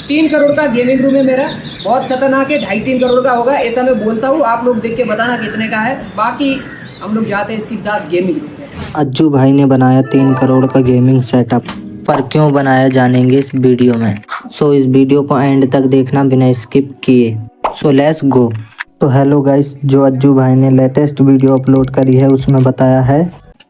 3 करोड़ का gaming room है मेरा, बहुत खतरनाक है। 2.5-3 करोड़ का होगा ऐसा मैं बोलता हूँ, आप लोग देख के बताना कितने का है। बाकी हम लोग जाते हैं सीधा गेमिंग रूम में। अज्जू भाई ने बनाया 3 करोड़ का गेमिंग सेटअप, पर क्यों बनाया जानेंगे इस वीडियो में। सो इस वीडियो को एंड तक देखना बिना स्किप किए। So let's go. तो हेलो गाइस, जो अज्जू भाई ने लेटेस्ट वीडियो अपलोड करी है उसमें बताया है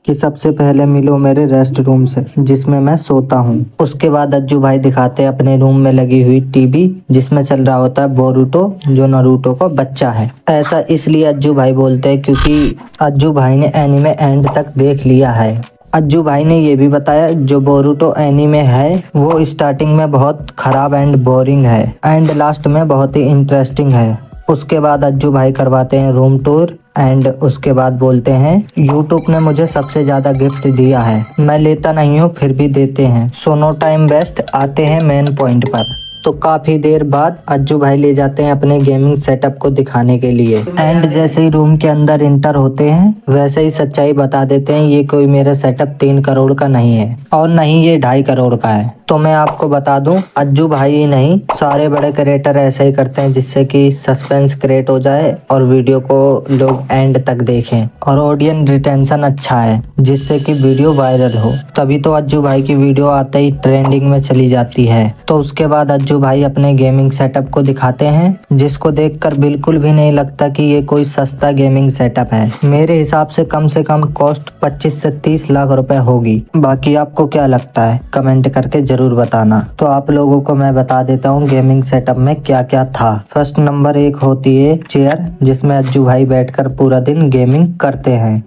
कि सबसे पहले मिलो मेरे रेस्ट रूम से जिसमें मैं सोता हूँ। उसके बाद अज्जू भाई दिखाते हैं अपने रूम में लगी हुई टीवी जिसमें चल रहा होता है बोरुतो, जो नारुतो का बच्चा है। ऐसा इसलिए अज्जू भाई बोलते हैं क्योंकि अज्जू भाई ने एनीमे एंड तक देख लिया है। अज्जू भाई ने ये भी बताया जो बोरुतो एनीमे है वो स्टार्टिंग में बहुत खराब एंड बोरिंग है एंड लास्ट में बहुत ही इंटरेस्टिंग है। उसके बाद अज्जू भाई करवाते हैं रूम टूर एंड उसके बाद बोलते हैं यूट्यूब ने मुझे सबसे ज़्यादा गिफ्ट दिया है, मैं लेता नहीं हूँ फिर भी देते हैं। सो नो टाइम वेस्ट, आते हैं मेन पॉइंट पर। तो काफ़ी देर बाद अज्जू भाई ले जाते हैं अपने गेमिंग सेटअप को दिखाने के लिए एंड जैसे ही रूम के अंदर इंटर होते हैं वैसे ही सच्चाई बता देते हैं ये कोई मेरा सेटअप 3 करोड़ का नहीं है और नहीं ये 2.5 करोड़ का है। तो मैं आपको बता दूं, अज्जू भाई ही नहीं सारे बड़े क्रिएटर ऐसे ही करते हैं जिससे कि सस्पेंस क्रिएट हो जाए और वीडियो को लोग एंड तक देखें और ऑडियंस रिटेंशन अच्छा है जिससे कि वीडियो वायरल हो। तभी तो अज्जू भाई की वीडियो आते ही ट्रेंडिंग में चली जाती है। तो उसके बाद अज्जू भाई अपने गेमिंग सेटअप को दिखाते हैं जिसको देखकर बिल्कुल भी नहीं लगता कि ये कोई सस्ता गेमिंग सेटअप है। मेरे हिसाब से कम कॉस्ट 25 से 30 लाख रुपए होगी। बाकी आपको क्या लगता है कमेंट करके जरूर बताना। तो आप लोगों को मैं बता देता हूँ गेमिंग सेटअप में क्या क्या था। फर्स्ट नंबर 1 होती है चेयर जिसमें अज्जू भाई बैठकर पूरा दिन गेमिंग करते हैं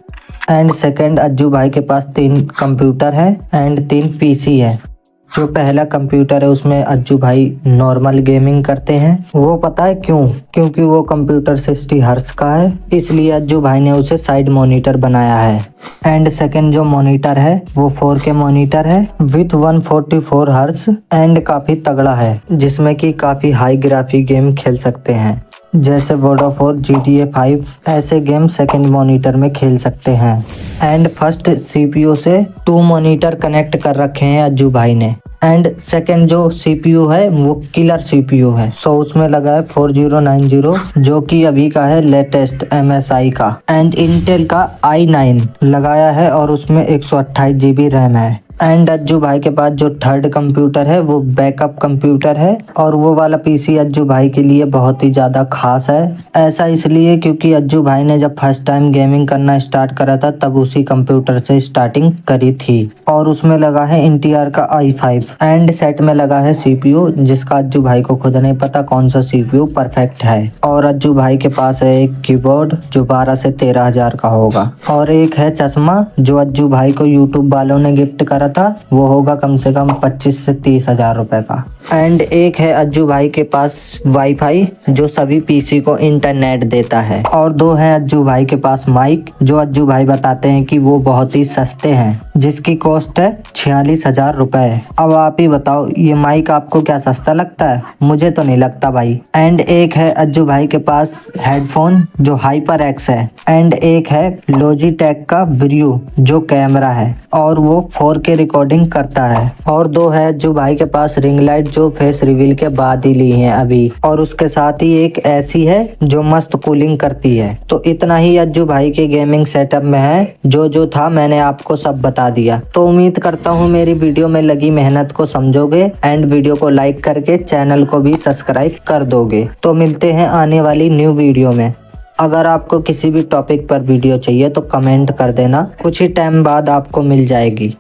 एंड सेकंड अज्जू भाई के पास 3 कंप्यूटर है एंड 3 पीसी है। जो पहला कंप्यूटर है उसमें अज्जू भाई नॉर्मल गेमिंग करते हैं। वो पता है क्यों? क्योंकि वो कंप्यूटर 60 हर्ट्ज का है, इसलिए अज्जू भाई ने उसे साइड मॉनिटर बनाया है। एंड सेकंड जो मॉनिटर है वो 4K मॉनिटर है विथ 144 हर्ट्ज एंड काफी तगड़ा है जिसमें कि काफी हाई ग्राफिक गेम खेल सकते हैं जैसे वर्ल्ड ऑफ वॉर, GTA 5 ऐसे गेम सेकंड मॉनिटर में खेल सकते हैं। एंड फर्स्ट CPU से 2 मॉनिटर कनेक्ट कर रखे हैं अज्जू भाई ने एंड सेकंड जो CPU है वो किलर CPU है। सो उसमें लगा है 4090 जो कि अभी का है लेटेस्ट MSI का एंड इंटेल का i9 लगाया है और उसमें 128 GB रैम है। एंड अज्जू भाई के पास जो थर्ड कंप्यूटर है वो बैकअप कंप्यूटर है और वो वाला पीसी अज्जू भाई के लिए बहुत ही ज़्यादा खास है। ऐसा इसलिए क्योंकि अज्जू भाई ने जब फर्स्ट टाइम गेमिंग करना स्टार्ट करा था तब उसी कंप्यूटर से स्टार्टिंग करी थी और उसमें लगा है इंटीआर का i5 एंड सेट में लगा है CPU जिसका अज्जू भाई को खुद नहीं पता कौन सा CPU परफेक्ट है। और अज्जू भाई के पास है एक कीबोर्ड जो 12 से 13 हजार का होगा और एक है चश्मा जो अज्जू भाई को यूट्यूब वालों ने गिफ्ट करा था, वो होगा कम से कम 25 से 30 हजार रुपए का। एंड एक है अज्जू भाई के पास वाईफाई जो सभी पीसी को इंटरनेट देता है और 2 है अज्जू भाई के पास माइक जो अज्जू भाई बताते हैं कि वो बहुत ही सस्ते हैं जिसकी कॉस्ट है 46 हजार रुपए। अब आप ही बताओ ये माइक आपको क्या सस्ता लगता है? मुझे तो नहीं लगता भाई। एंड एक है अज्जू भाई के पास हेडफोन जो हाइपर एक्स है एंड एक है लॉजिटेक का ब्रियो जो कैमरा है और वो 4K रिकॉर्डिंग करता है और 2 है अज्जू भाई के पास रिंग लाइट जो फेस रिवील के बाद ही ली है अभी और उसके साथ ही एक ऐसी है जो मस्त कूलिंग करती है। तो इतना ही अज्जू भाई के गेमिंग सेटअप में है। जो था मैंने आपको सब बता दिया। तो उम्मीद करता हूँ मेरी वीडियो में लगी मेहनत को समझोगे एंड वीडियो को लाइक करके चैनल को भी सब्सक्राइब कर दोगे। तो मिलते हैं आने वाली न्यू वीडियो में। अगर आपको किसी भी टॉपिक पर वीडियो चाहिए तो कमेंट कर देना, कुछ ही टाइम बाद आपको मिल जाएगी।